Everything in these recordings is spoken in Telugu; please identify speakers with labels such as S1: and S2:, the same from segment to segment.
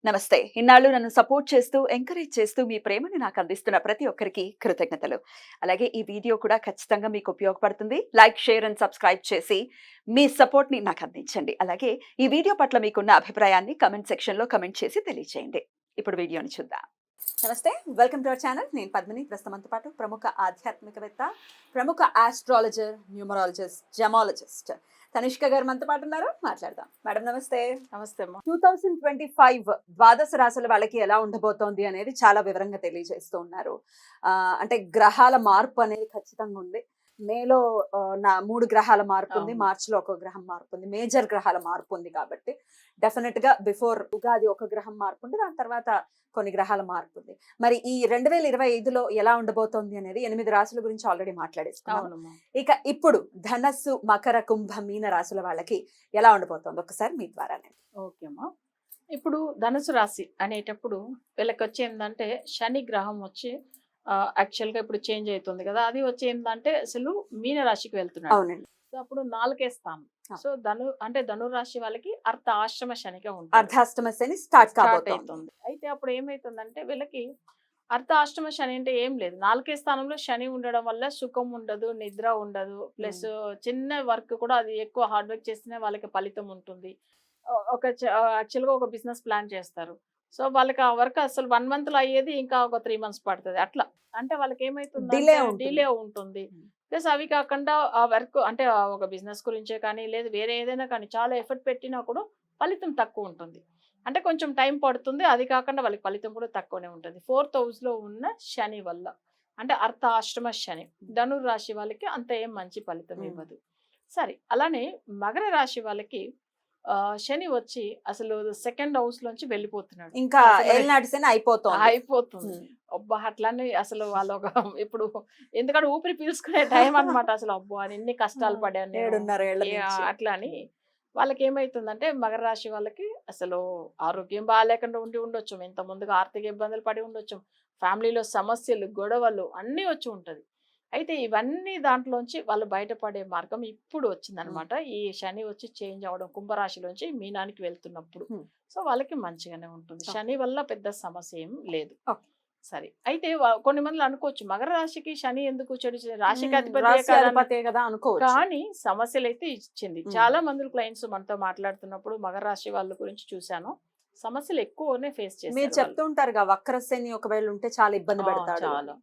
S1: నమస్తే. ఇన్నాళ్ళు నన్ను సపోర్ట్ చేస్తూ, ఎంకరేజ్ చేస్తూ మీ ప్రేమని నాకు అందిస్తున్న ప్రతి ఒక్కరికి కృతజ్ఞతలు. అలాగే ఈ వీడియో కూడా ఖచ్చితంగా మీకు ఉపయోగపడుతుంది. లైక్, షేర్ అండ్ సబ్స్క్రైబ్ చేసి మీ సపోర్ట్‌ని నాకు అందించండి. అలాగే ఈ వీడియో పట్ల మీకున్న అభిప్రాయాన్ని కామెంట్ సెక్షన్‌లో కామెంట్ చేసి తెలియజేయండి. ఇప్పుడు వీడియోని చూద్దాం. నమస్తే. Welcome to our channel. నేను పద్మిని. ప్రస్తుతం మనతో పాటు ప్రముఖ ఆధ్యాత్మికవేత్త, ప్రముఖ ఆస్ట్రాలజర్, న్యూమరాలజిస్ట్, జెమాలజిస్ట్ తనిష్క గారు మనతో పాటు ఉన్నారు. మాట్లాడదాం. మేడం నమస్తే.
S2: నమస్తే అమ్మా.
S1: 2025 ద్వాదశ రాశుల వాళ్ళకి ఎలా ఉండబోతోంది అనేది చాలా వివరంగా తెలియజేస్తూ ఉన్నారు. అంటే గ్రహాల మార్పు అనేది ఖచ్చితంగా ఉంది. మేలో 3 గ్రహాల మార్పు ఉంది.
S2: అవును.
S1: మార్చిలో ఒక గ్రహం మార్పు ఉంది. మేజర్ గ్రహాల మార్పు ఉంది కాబట్టి డెఫినెట్ గా బిఫోర్ ఉగాది ఒక గ్రహం మార్పు ఉంది. దాని తర్వాత కొన్ని గ్రహాల మార్పు ఉంది. మరి ఈ 2025లో ఎలా ఉండబోతోంది అనేది 8 రాశుల గురించి ఆల్రెడీ మాట్లాడేసుకున్నాం.
S2: అవునమ్మా.
S1: ఇక ఇప్పుడు ధనస్సు, మకర, కుంభ, మీన రాశుల వాళ్ళకి ఎలా ఉండబోతోంది ఒకసారి మీ ద్వారానే.
S2: ఓకే అమ్మా. ఇప్పుడు ధనుసు రాశి అనేటప్పుడు వీళ్ళకి వచ్చి ఏంటంటే శని గ్రహం వచ్చి యాక్చువల్గా ఇప్పుడు చేంజ్ అవుతుంది కదా, అది వచ్చి ఏంటంటే అసలు మీన రాశికి వెళ్తున్నాడు.
S1: అవునండి.
S2: సో అప్పుడు 4కే స్థానం.
S1: ఆ.
S2: సో ధను రాశి వాళ్ళకి అర్ధ ఆశ్రమ శనిగా ఉంటుంది,
S1: అర్ధాష్టమ శని స్టార్ట్
S2: స్టార్ట్
S1: కాబోతోంది.
S2: అవుతుంది. అయితే అప్పుడు ఏమైతుందంటే వీళ్ళకి అర్ధ అష్టమ శని అంటే ఏం లేదు, 4కే స్థానంలో శని ఉండడం వల్ల సుఖం ఉండదు, నిద్ర ఉండదు, ప్లస్ చిన్న వర్క్ కూడా అది ఎక్కువ హార్డ్ వర్క్ చేస్తేనే వాళ్ళకి ఫలితం ఉంటుంది. ఒక యాక్చువల్గా ఒక బిజినెస్ ప్లాన్ చేస్తారు. సో వాళ్ళకి ఆ వర్క్ అసలు 1 month లో అయ్యేది ఇంకా ఒక 3 months పడుతుంది అట్లా. అంటే వాళ్ళకి ఏమైతుందంటే
S1: Delay ఉంటుంది.
S2: డిలే ఉంటుంది. ప్లస్ అవి కాకుండా ఆ వర్క్ అంటే ఒక బిజినెస్ గురించే కానీ లేదు వేరే ఏదైనా కానీ చాలా ఎఫర్ట్ పెట్టినా కూడా ఫలితం తక్కువ ఉంటుంది. అంటే కొంచెం టైం పడుతుంది. అది కాకుండా వాళ్ళకి ఫలితం కూడా తక్కువనే ఉంటుంది. 4th హౌస్‌లో ఉన్న శని వల్ల. అంటే అర్ధాష్టమ శని. ధనుర్ రాశి వాళ్ళకి అంత ఏం మంచి ఫలితం ఇవ్వదు. సరే. అలానే మకర రాశి వాళ్ళకి శని వచ్చి అసలు 2nd హౌస్‌లోంచి వెళ్ళిపోతున్నాడు.
S1: ఇంకా
S2: అసలు
S1: ఏలినాటి శని అయిపోతోంది.
S2: అయిపోతుంది. అబ్బా! అట్లనే అసలు వాళ్ళొక ఇప్పుడు ఎందుకంటే ఊపిరి పీల్చుకునే టైం అన్నమాట అసలు. అబ్బో! అని ఎన్ని కష్టాలు పడాను నేను.
S1: 7.5 ఏళ్ల
S2: ఏ
S1: నుంచి.
S2: అట్లా అని వాళ్ళకేమైతుందంటే మకర రాశి వాళ్ళకి అసలు ఆరోగ్యం బాగాలేకుండా ఉండొచ్చు. ఇంత ముందుగా ఆర్థిక ఇబ్బందులు పడి ఉండొచ్చు. ఫ్యామిలీలో సమస్యలు, గొడవలు అన్నీ వచ్చి ఉంటది. అయితే ఇవన్నీ దాంట్లోంచి వాళ్ళు బయటపడే మార్గం ఇప్పుడు వచ్చిందనమాట. ఈ శని వచ్చి చేంజ్ అవ్వడం కుంభరాశిలోంచి మీనానికి వెళ్తున్నప్పుడు. సో వాళ్ళకి మంచిగానే ఉంటుంది. శని వల్ల పెద్ద సమస్య ఏం లేదు.
S1: ఓకే.
S2: సరే. అయితే కొన్ని మందిలో అనుకోవచ్చు మకర రాశికి శని ఎందుకు చెడు రాశికి అధిపతియే
S1: రాశి
S2: కదా
S1: అధిపతే కదా అనుకోవచ్చు.
S2: కానీ సమస్యలైతే ఇచ్చింది. చాలా మంది క్లయింట్స్ మనతో మాట్లాడుతున్నప్పుడు మకర రాశి వాళ్ళ గురించి చూశాను. సమస్యలు ఎక్కువనే ఫేస్
S1: మీరు
S2: చేశారు వాళ్ళు.
S1: చెప్తూ ఉంటారుగా వక్ర శని ఒకవేళ ఉంటే చాలా ఇబ్బంది పెడతాడు.
S2: చాలా.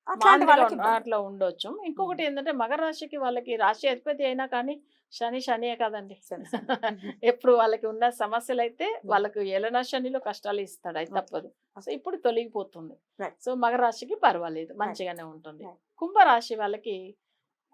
S1: అట్లాంటి
S2: మాందిలో
S1: వాళ్ళకి ఇబ్బంది.
S2: అట్లా ఉండొచ్చు. ఇంకొకటి ఏంటంటే మకర రాశికి వాళ్ళకి రాశి అధిపతి అయినా కానీ శనియే కదండి.
S1: శని, శని.
S2: ఎప్పుడు వాళ్ళకి ఉన్న సమస్యలైతే వాళ్ళకు ఏలనా శనిలో కష్టాలు ఇస్తాడు, అది తప్పదు. సో ఇప్పుడు తొలగిపోతుంది.
S1: Right.
S2: సో మకర రాశికి పర్వాలేదు, మంచిగానే ఉంటుంది.
S1: Right.
S2: కుంభరాశి వాళ్ళకి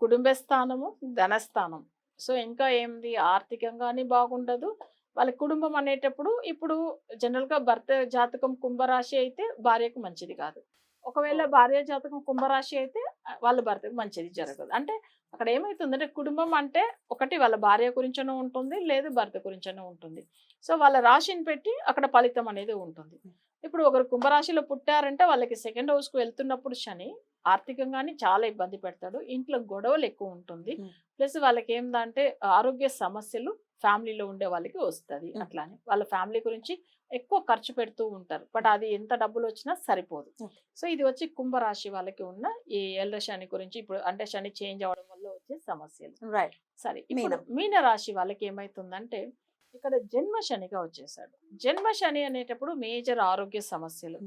S2: కుటుంబ స్థానము, ధనస్థానం. సో ఇంకా ఏంది ఆర్థికంగాని బాగుండదు. వాళ్ళ కుటుంబం అనేటప్పుడు ఇప్పుడు జనరల్‌గా భర్త జాతకం కుంభరాశి అయితే భార్యకు మంచిది కాదు. ఒకవేళ భార్య జాతకం కుంభరాశి అయితే వాళ్ళ భర్తకు మంచిది జరగదు. అంటే అక్కడ ఏమైతుందంటే కుటుంబం అంటే ఒకటి వాళ్ళ భార్య గురించనో ఉంటుంది, లేదు భర్త గురించనో ఉంటుంది. సో వాళ్ళ రాశిని పెట్టి అక్కడ ఫలితం అనేది ఉంటుంది. ఇప్పుడు ఒకరు కుంభరాశిలో పుట్టారంటే వాళ్ళకి 2nd హౌస్‌కి వెళ్తున్నప్పుడు శని ఆర్థికంగాని చాలా ఇబ్బంది పెడతాడు. ఇంట్లో గొడవలు ఎక్కువ ఉంటుంది. ప్లస్ వాళ్ళకి ఏందంటే ఆరోగ్య సమస్యలు ఫ్యామిలీలో ఉండే వాళ్ళకి వస్తది. అట్లానే వాళ్ళ ఫ్యామిలీ గురించి ఎక్కువ ఖర్చు పెడుతూ ఉంటారు. బట్ అది ఎంత డబ్బులు వచ్చినా సరిపోదు. సో ఇది వచ్చి కుంభరాశి వాళ్ళకి ఉన్న ఈ ఏళ్ల శని గురించి ఇప్పుడు అంటే శని చేంజ్ అవ్వడం వల్ల వచ్చే సమస్యలు.
S1: రైట్.
S2: సరే. ఇప్పుడు మీన రాశి వాళ్ళకి ఏమైతుందంటే ఇక్కడ జన్మ శనిగా వచ్చేసాడు. జన్మ శని అనేటప్పుడు మేజర్ ఆరోగ్య సమస్యలు.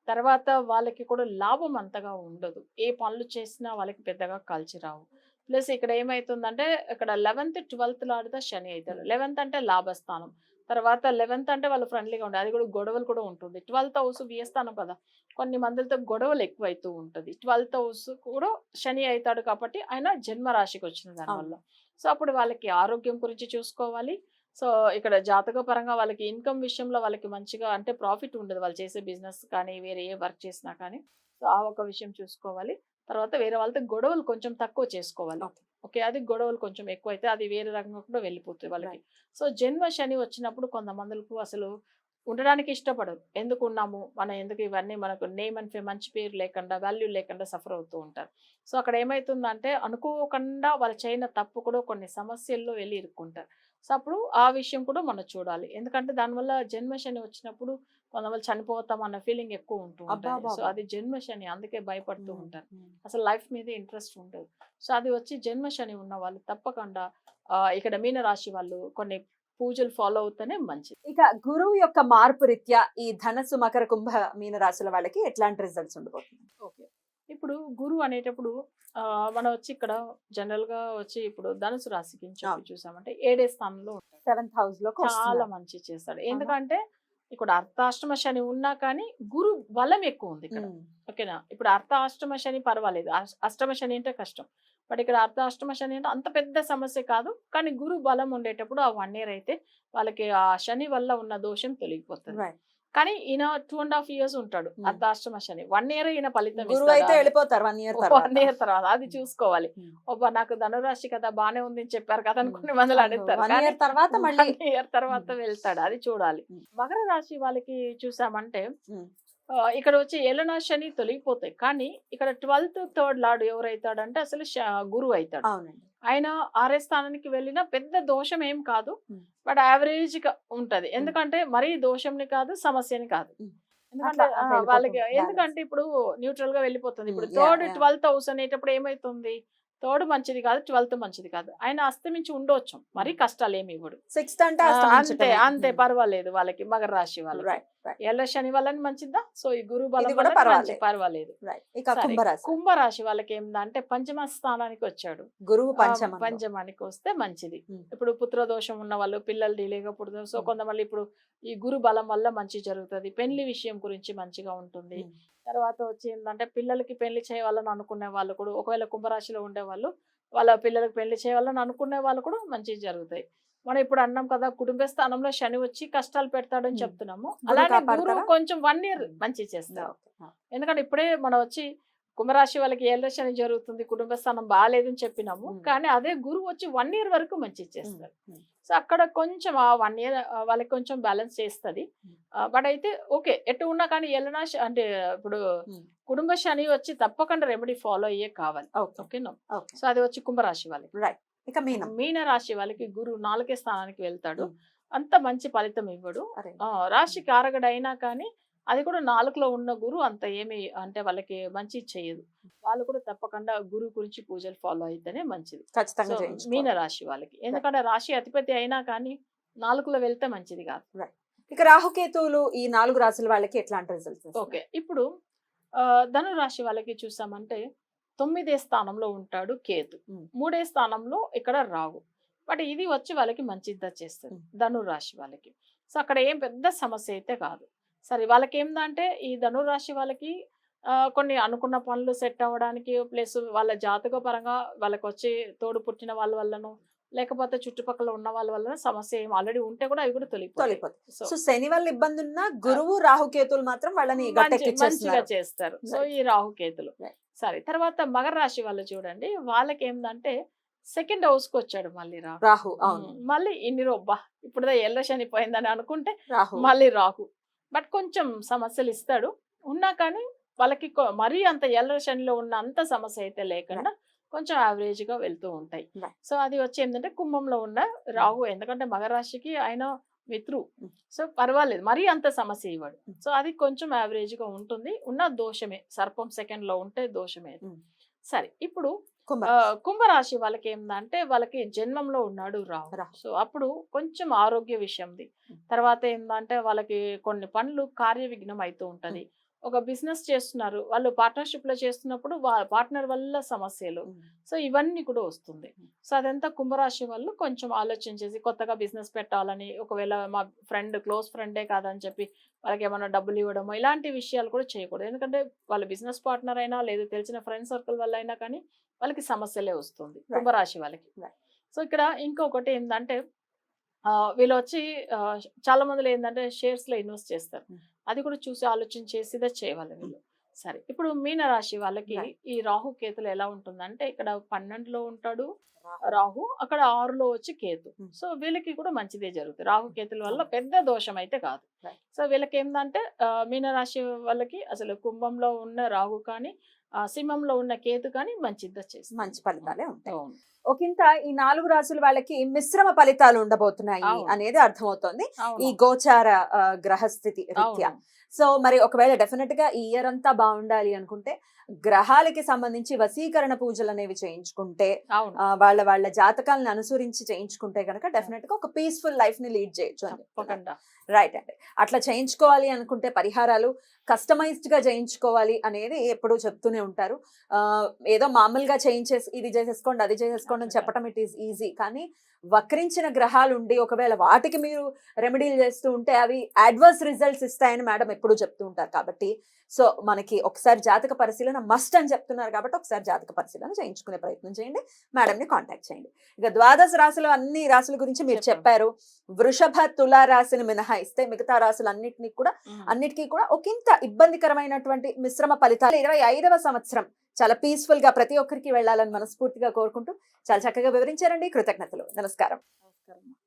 S2: తర్వాత వాళ్ళకి కూడా లాభం అంతగా ఉండదు. ఏ పనులు చేసినా వాళ్ళకి పెద్దగా కలిసి రావు. ప్లస్ ఇక్కడ ఏమైతుందంటే ఇక్కడ 11th 12th లాడుతా శని అవుతాడు. 11th అంటే లాభస్థానం. తర్వాత 11th అంటే వాళ్ళు ఫ్రెండ్లీగా ఉండాలి. అది కూడా గొడవలు కూడా ఉంటుంది. 12th హౌస్ వ్యయస్థానం కదా, కొన్ని మందితో గొడవలు ఎక్కువైతూ ఉంటుంది. 12th హౌస్ కూడా శని అవుతాడు కాబట్టి ఆయన జన్మ రాశికి వచ్చిన దానివల్ల. సో అప్పుడు వాళ్ళకి ఆరోగ్యం గురించి చూసుకోవాలి. సో ఇక్కడ జాతక పరంగా వాళ్ళకి ఇన్కమ్ విషయంలో వాళ్ళకి మంచిగా అంటే ప్రాఫిట్ ఉండదు. వాళ్ళు చేసే బిజినెస్ కానీ వేరే ఏ వర్క్ చేసినా కానీ. సో ఆ ఒక విషయం చూసుకోవాలి. తర్వాత వేరే వాళ్ళతో గొడవలు కొంచెం తక్కువ చేసుకోవాలి. ఓకే. అది గొడవలు కొంచెం ఎక్కువైతే అది వేరే రకంగా కూడా వెళ్ళిపోతుంది వాళ్ళకి. సో జన్మ శని వచ్చినప్పుడు కొంతమందికి అసలు ఉండడానికి ఇష్టపడరు. ఎందుకు ఉన్నాము, మనం ఎందుకు ఇవన్నీ, మనకు నేమ్ అండ్ ఫేమ్ మంచి పేరు లేకుండా వాల్యూ లేకుండా సఫర్ అవుతూ ఉంటారు. సో అక్కడ ఏమైతుందంటే అనుకోకుండా వాళ్ళు చేయన తప్పు కూడా కొన్ని సమస్యల్లో వెళ్ళి ఇరుక్కుంటారు. సో అప్పుడు ఆ విషయం కూడా మనం చూడాలి. ఎందుకంటే దానివల్ల జన్మ శని వచ్చినప్పుడు కొంతమంది చనిపోతాం అన్న ఫీలింగ్ ఎక్కువ ఉంటూ
S1: అబ్బా
S2: ఉంటుంది. సో
S1: బాబా.
S2: అది జన్మ శని, అందుకే భయపడుతూ
S1: ఉమ్,
S2: ఉంటారు.
S1: ఉమ్.
S2: అసలు లైఫ్ మీద ఇంట్రెస్ట్ ఉండదు. సో అది వచ్చి జన్మ శని ఉన్న వాళ్ళు తప్పకుండా ఇక్కడ మీన రాశి వాళ్ళు కొన్ని పూజలు ఫాలో అవుతేనే మంచిది.
S1: ఇక గురువు యొక్క మార్పు రీత్యా ఈ ధనస్సు, మకర, కుంభ, మీన రాశుల వాళ్ళకి ఎట్లాంటి రిజల్ట్స్ ఉండబోతుంది?
S2: ఓకే. ఇప్పుడు గురువు అనేటప్పుడు మనం వచ్చి ఇక్కడ జనరల్ గా వచ్చి ఇప్పుడు ధనుసు రాశికి అని చెప్పి చూసామంటే 7వ స్థానంలో ఉంటాడు.
S1: 7th హౌస్ లోకి
S2: చాలా
S1: వస్తున్నారు.
S2: మంచి చేస్తాడు. ఎందుకంటే ఇక్కడ అర్ధాష్టమ శని ఉన్నా కానీ గురు బలం ఎక్కువ ఉంది ఇక్కడ.
S1: ఉమ్,
S2: ఓకేనా? ఇప్పుడు అర్ధాష్టమ శని పర్వాలేదు, అష్టమ శని అంటే కష్టం. బట్ ఇక్కడ అర్ధాష్టమ శని అంటే అంత పెద్ద సమస్య కాదు. కానీ గురు బలం ఉండేటప్పుడు ఆ 1 year అయితే వాళ్ళకి ఆ శని వల్ల ఉన్న దోషం తొలగిపోతుంది.
S1: right.
S2: కానీ ఈయన 2.5 years ఉంటాడు అర్ధాష్టమ శని. 1 year ఈయన ఫలితం
S1: గురువు అయితే వెళ్ళిపోతారు 1 year తర్వాత.
S2: 1 year తర్వాత అది చూసుకోవాలి.
S1: ఉమ్.
S2: ఒబ్బా నాకు ధనురాశి కదా బానే ఉంది అని చెప్పారు కదా అని కొన్ని మందులు అడుగుతారు.
S1: 1
S2: కానీ
S1: year తర్వాత మళ్ళీ
S2: 1 year తర్వాత వెళ్తాడు, అది చూడాలి.
S1: ఉమ్.
S2: మకర రాశి వాళ్ళకి చూసామంటే
S1: ఉమ్,
S2: ఇక్కడ వచ్చి ఏలనా శని తొలగిపోతాయి. కానీ ఇక్కడ 12th థర్డ్ లార్డ్ ఎవరైతాడంటే అసలు గురువు అవుతాడు.
S1: అవునండి.
S2: ఆయన 6వ స్థానానికి వెళ్ళినా పెద్ద దోషం ఏం కాదు.
S1: ఉమ్.
S2: బట్ యావరేజ్ గా ఉంటది. ఎందుకంటే మరీ దోషంని కాదు, సమస్యని కాదు.
S1: ఉమ్.
S2: ఎందుకంటే
S1: అట్లా వెళ్ళిపోతుంది
S2: వాళ్ళకి
S1: balance.
S2: ఎందుకంటే ఇప్పుడు న్యూట్రల్ గా వెళ్ళిపోతుంది. ఇప్పుడు
S1: ఉమ్, yeah,
S2: third
S1: yeah.
S2: 12th house అనేటప్పుడు ఏమైతుంది, థర్డ్ మంచిది కాదు, 12th మంచిది కాదు. ఆయన అస్తమించి ఉండొచ్చు, మరీ కష్టాలు ఏమి ఇవ్వడు.
S1: 6th అంటే
S2: అంతే
S1: అస్తమించటమే.
S2: అంతే పర్వాలేదు వాళ్ళకి, మకర రాశి వాళ్ళకి.
S1: రైట్ రైట్
S2: ఎల్ల శని వల్ల మంచిదా, సో ఈ గురు బలం
S1: ఇది కూడా
S2: వల్ల మంచి,
S1: పర్వాలేదు.
S2: పర్వాలేదు.
S1: రైట్. ఇక
S2: సరే,
S1: కుంభరాశి
S2: కుంభరాశి వాళ్ళకి ఏందంటే పంచమ స్థానానికి వచ్చాడు.
S1: గురువు
S2: ఆ,
S1: పంచమంలో.
S2: పంచమానికి వస్తే మంచిది.
S1: ఉమ్.
S2: ఇప్పుడు పుత్రదోషం ఉన్న వాళ్ళు పిల్లలు డిలేగా పుడతారు. సో
S1: ఉమ్.
S2: కొంతమంది ఇప్పుడు ఈ గురు బలం వల్ల మంచి జరుగుతుంది. పెళ్లి విషయం గురించి మంచిగా ఉంటుంది.
S1: ఉమ్.
S2: తర్వాత వచ్చి ఏంటంటే పిల్లలకి పెళ్లి చేయాలని అనుకునే వాళ్ళు కూడా, ఒకవేళ కుంభరాశిలో ఉండే వాళ్ళు వాళ్ళ పిల్లలకి పెళ్లి చేయాలని అనుకునే వాళ్ళు కూడా మంచి జరుగుతాయి. మనం ఇప్పుడు అన్నాం కదా కుటుంబ స్థానంలో శని వచ్చి కష్టాలు పెడతాడని
S1: ఉమ్.
S2: చెప్తున్నాము.
S1: గురువు
S2: అలానే
S1: కాపాడతారా?
S2: గురువు కొంచెం 1 year
S1: ఉమ్.
S2: మంచి చేస్తారు.
S1: ఓకే.
S2: ఎందుకంటే ఇప్పుడే మనం వచ్చి కుంభరాశి వాళ్ళకి ఏళ్ళ శని జరుగుతుంది, కుటుంబ స్థానం బాగాలేదని చెప్పినాము.
S1: ఉమ్.
S2: కానీ అదే గురువు వచ్చి 1 year వరకు మంచి
S1: ఉమ్.
S2: చేస్తారు.
S1: ఉమ్.
S2: సో అక్కడ కొంచెం ఆ 1 year వాళ్ళకి కొంచెం బ్యాలెన్స్ చేస్తుంది. బట్ అయితే ఓకే, ఎటు ఉన్నా కానీ ఏళ్ళనా అంటే ఇప్పుడు
S1: ఉమ్.
S2: కుటుంబ శని వచ్చి తప్పకుండా రెమెడీ ఫాలో అయ్యే కావాలి.
S1: ఓకే.
S2: ఓకేనా?
S1: ఓకే.
S2: సో అది వచ్చి కుంభరాశి వాళ్ళకి.
S1: రైట్. ఇక మీనం.
S2: మీన రాశి వాళ్ళకి గురువు 4వ స్థానానికి వెళ్తాడు.
S1: ఉమ్.
S2: అంత మంచి ఫలితం ఇవ్వడు.
S1: అరే.
S2: రాశి కారకుడు అయినా కానీ అది కూడా 4లో ఉన్న గురువు అంత ఏమి అంటే వాళ్ళకి మంచి చేయదు. వాళ్ళు కూడా తప్పకుండా గురువు గురించి పూజలు ఫాలో అయితేనే మంచిది.
S1: ఖచ్చితంగా
S2: సో
S1: చేయించుకోవాలి.
S2: మీన రాశి వాళ్ళకి, ఎందుకంటే రాశి అధిపతి అయినా కానీ 4లో వెళ్తే మంచిది కాదు.
S1: ఇక రాహుకేతువులు ఈ 4 రాశుల వాళ్ళకి ఎట్లాంటి రిజల్ట్స్?
S2: ఓకే. ఇప్పుడు ధను రాశి వాళ్ళకి చూసామంటే 9వ స్థానంలో ఉంటాడు కేతు,
S1: ఉమ్.
S2: 3వ స్థానంలో ఇక్కడ రాహు. బట్ ఇది వచ్చి వాళ్ళకి మంచిదా చేస్తుంది
S1: ఉమ్.
S2: ధను రాశి వాళ్ళకి. సో అక్కడ ఏం పెద్ద సమస్య అయితే కాదు. సరే, వాళ్ళకి ఏందంటే ఈ ధను రాశి వాళ్ళకి కొన్ని అనుకున్న పనులు సెట్ అవ్వడానికి, ప్లస్ వాళ్ళ జాతక పరంగా వాళ్ళకి వచ్చి తోడు పుట్టిన వాళ్ళ వల్లనో లేకపోతే చుట్టుపక్కల ఉన్న వాళ్ళ వల్ల సమస్య ఏం ఆల్రెడీ ఉంటే కూడా అవి కూడా తొలగిపోతాయి.
S1: సో శని వల్ల ఇబ్బంది ఉన్నా గురువు రాహుకేతువులు మాత్రం వాళ్ళని
S2: మంచిగా
S1: గట్టెక్కిచ్చేస్తున్నారు.
S2: చేస్తారు. So
S1: Right.
S2: ఈ రాహుకేతులు.
S1: Right.
S2: సరే, తర్వాత మకర రాశి వాళ్ళు చూడండి, వాళ్ళకి ఏంటంటే 2nd house కి వచ్చాడు మళ్ళీ రాహు.
S1: రాహు. అవును.
S2: మళ్ళీ ఇన్ని రొబ్బా ఇప్పుడు ఎల్ల శని పోయిందని అనుకుంటే
S1: రాహు.
S2: మళ్ళీ రాహు. బట్ కొంచెం సమస్యలు ఇస్తాడు. ఉన్నా కానీ వాళ్ళకి మరీ అంత ఎల్ల శనిలో ఉన్న అంత సమస్య అయితే లేకుండా కొంచెం యావరేజ్ గా వెళ్తూ ఉంటాయి.
S1: Right.
S2: సో అది వచ్చి ఏంటంటే కుంభంలో ఉన్న రాహు, ఎందుకంటే మకర రాశికి ఆయన మిత్రు. సో పర్వాలేదు, మరీ అంత సమస్య ఇవ్వడు. సో అది కొంచెం యావరేజ్ గా ఉంటుంది. ఉన్న దోషమే, సర్పం 2nd లో ఉంటే దోషమే. సరే, ఇప్పుడు కుంభరాశి వాళ్ళకి ఏంటంటే వాళ్ళకి జన్మంలో ఉన్నాడు రాహు. సో అప్పుడు కొంచెం ఆరోగ్య విషయంది. తర్వాత ఏంటంటే వాళ్ళకి కొన్ని పనులు కార్య విఘ్నం అవుతూ ఉంటది. ఒక బిజినెస్ చేస్తున్నారు, వాళ్ళు పార్ట్నర్షిప్ లో చేస్తున్నప్పుడు పార్ట్నర్ వల్ల సమస్యలు. సో ఇవన్నీ కూడా వస్తుంది. సో అదంతా కుంభరాశి వాళ్ళు కొంచెం ఆలోచన చేసి కొత్తగా బిజినెస్ పెట్టాలని, ఒకవేళ మా ఫ్రెండ్ క్లోజ్ ఫ్రెండే కాదని చెప్పి వాళ్ళకి ఏమైనా డబ్బులు ఇవ్వడము, ఇలాంటి విషయాలు కూడా చేయకూడదు. ఎందుకంటే వాళ్ళ బిజినెస్ పార్ట్నర్ అయినా లేదు తెలిసిన ఫ్రెండ్ సర్కిల్ వల్ల అయినా కానీ వాళ్ళకి సమస్యలే వస్తుంది కుంభరాశి వాళ్ళకి. సో ఇక్కడ ఇంకొకటి ఏంటంటే వీళ్ళు వచ్చి చాలా మందిలో ఏంటంటే షేర్స్ లో ఇన్వెస్ట్ చేస్తారు. అది కూడా చూసి ఆలోచన చేసిదే చేయాలి వీళ్ళు. సరే, ఇప్పుడు మీన రాశి వాళ్ళకి ఈ రాహు కేతులు ఎలా ఉంటుందంటే ఇక్కడ 12లో ఉంటాడు రాహు, అక్కడ 6లో వచ్చి కేతు. సో వీళ్ళకి కూడా మంచిదే జరుగుతుంది. రాహు కేతుల వల్ల పెద్ద దోషం అయితే కాదు. సో వీళ్ళకి ఏంటంటే మీనరాశి వాళ్ళకి అసలు కుంభంలో ఉన్న రాహు కానీ సింహంలో ఉన్న కేతు కానీ మంచిదా చేస్తుంది.
S1: మంచి ఫలితాలే ఉంటాయి.
S3: ఒకంత ఈ 4 రాసుల వాళ్ళకి మిశ్రమ ఫలితాలు ఉండబోతున్నాయి
S2: అవును.
S3: అనేది అర్థమవుతోంది ఈ
S2: అవును
S3: గోచార గ్రహస్థితి రీత్యా.
S2: అవును
S3: సో మరి ఒకవేళ డెఫినెట్ గా ఈ ఇయర్ అంతా బాగుండాలి అనుకుంటే గ్రహాలకి సంబంధించి వశీకరణ పూజలు అనేవి చేయించుకుంటే
S2: అవును
S3: వాళ్ళ వాళ్ళ జాతకాలను అనుసరించి చేయించుకుంటే కనుక డెఫినెట్ గా ఒక పీస్ఫుల్ లైఫ్ ని లీడ్ చేయొచ్చు అని
S2: తప్పకుండా
S3: రైట్ అండి. అట్లా చేయించుకోవాలి అనుకుంటే పరిహారాలు కస్టమైజ్డ్ గా చేయించుకోవాలి అనేది ఎప్పుడూ చెప్తూనే ఉంటారు. ఏదో మామూలుగా చేయించేసి ఇది చేసేసుకోండి అది చేసేసుకోండి అని చెప్పడం ఇట్ ఈస్ ఈజీ. కానీ వక్రించిన గ్రహాలు ఉండి ఒకవేళ వాటికి మీరు రెమెడీలు చేస్తూ ఉంటే అవి అడ్వర్స్ రిజల్ట్స్ ఇస్తాయని మేడం ఎప్పుడూ చెప్తూ ఉంటారు. కాబట్టి సో మనకి ఒకసారి జాతక పరిశీలన మస్ట్ అని చెప్తున్నారు కాబట్టి ఒకసారి జాతక పరిశీలన చేయించుకునే ప్రయత్నం చేయండి. మేడంని కాంటాక్ట్ చేయండి. ఇక ద్వాదశ రాశులు అన్ని రాశుల గురించి మీరు చెప్పారు. వృషభ తులా రాశిని మినహాయిస్తే మిగతా రాశులు అన్నిటికీ కూడా ఒకంత ఇబ్బందికరమైనటువంటి మిశ్రమ ఫలితాలు 25వ సంవత్సరం చాలా పీస్ఫుల్ గా ప్రతి ఒక్కరికి వెళ్ళాలని మనస్ఫూర్తిగా కోరుకుంటూ చాలా చక్కగా వివరించారండి. కృతజ్ఞతలు. నమస్కారం.
S2: నమస్కారం